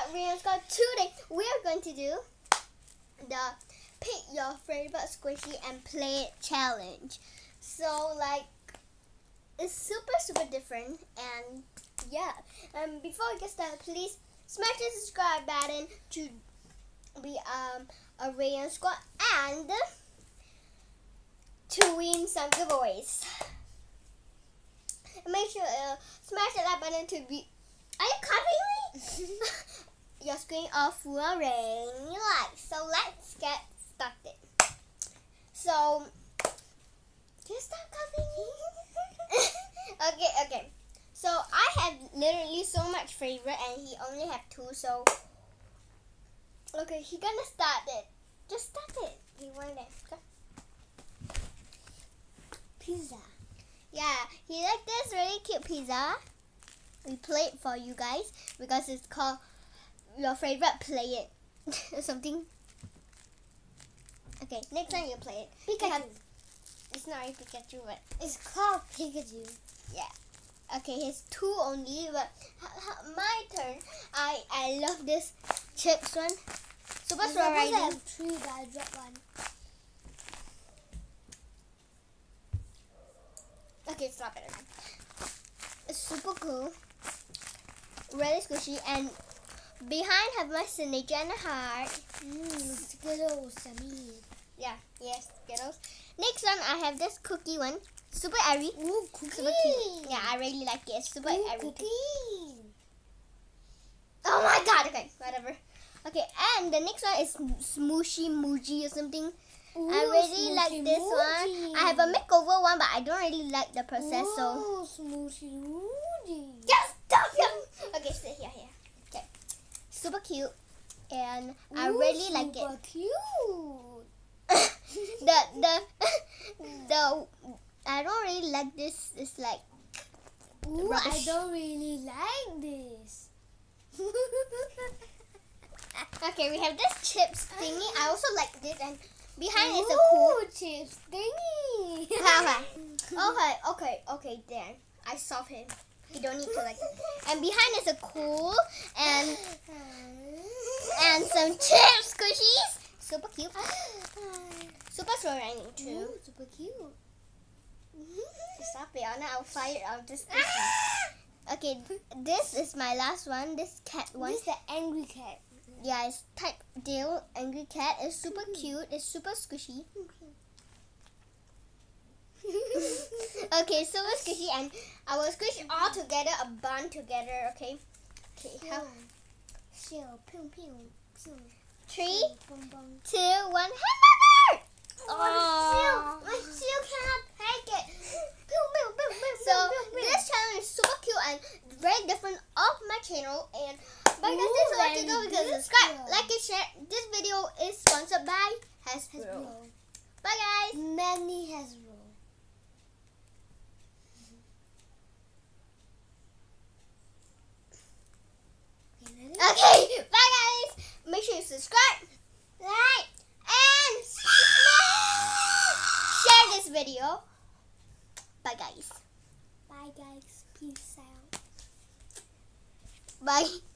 Squad, Rayon Squad. Today we are going to do the pick your favorite squishy and play it challenge. So like it's super different, and yeah. Before we get started, please smash the subscribe button to be a Rayon Squad and to win some giveaways. Make sure smash the like button to be. Are you copying me? Your screen off for a ring light. So let's get started. So just stop copying me. Okay. So I have literally so much favorite, and he only have 2. So okay, he gonna start it. Just start it. You want it? Go. Pizza. Yeah, he like this really cute pizza. We play it for you guys because it's called your favorite play it or something. Okay, next time you play it. Pikachu. It's not a Pikachu, but It's called Pikachu. yeah. Okay, here's 2 only, but my turn. I love this chips one. Super slow I riding. have 3, but I dropped 1. Okay, stop it. It's super cool. Really squishy, and behind have my signature and a heart. Skittles, yummy. Yeah, yes, Skittles. Next one, I have this cookie one. Super airy. Ooh, cookie. Super cute. Yeah, I really like it. It's super airy. Cookie. Oh my god, okay, whatever. Okay, and the next one is Smooshy Mooji or something. Ooh, I really like this one. I have a makeover one, but I don't really like the process, so. Ooh, Smooshy Mooji. Yes, stop him! Okay, sit here. Okay, super cute, and I really like it. Super cute. the I don't really like this. It's like Ooh, rubbish. I don't really like this. Okay, we have this chips thingy. I also like this, and behind is a Ooh, cool chips thingy. Okay, there. I solved him. You don't need to like it. And behind is a cool and some chips squishies. Super cute. Super slow running too. Ooh, super cute. Stop it, Anna. I'll fire out this squishy. Okay, this is my last one. This cat one. This is the angry cat. Yeah, it's type Dale Angry Cat. It's super cute. It's super squishy. Okay, super squishy, and I will squish all together, a bun together. Okay. How? Shield, pew, pew, pew. 3, Bum, bum. 2, 1. Hamburger! Oh, my shield cannot take it. So this channel is super cute and very different of my channel. And but guys, this is what to do. Because subscribe, like, and share. This video is sponsored by Hasbro. Bye guys. Many Hasbro. Okay, bye guys. Make sure you subscribe, like, and share this video. Bye guys. Bye guys. Peace out. Bye.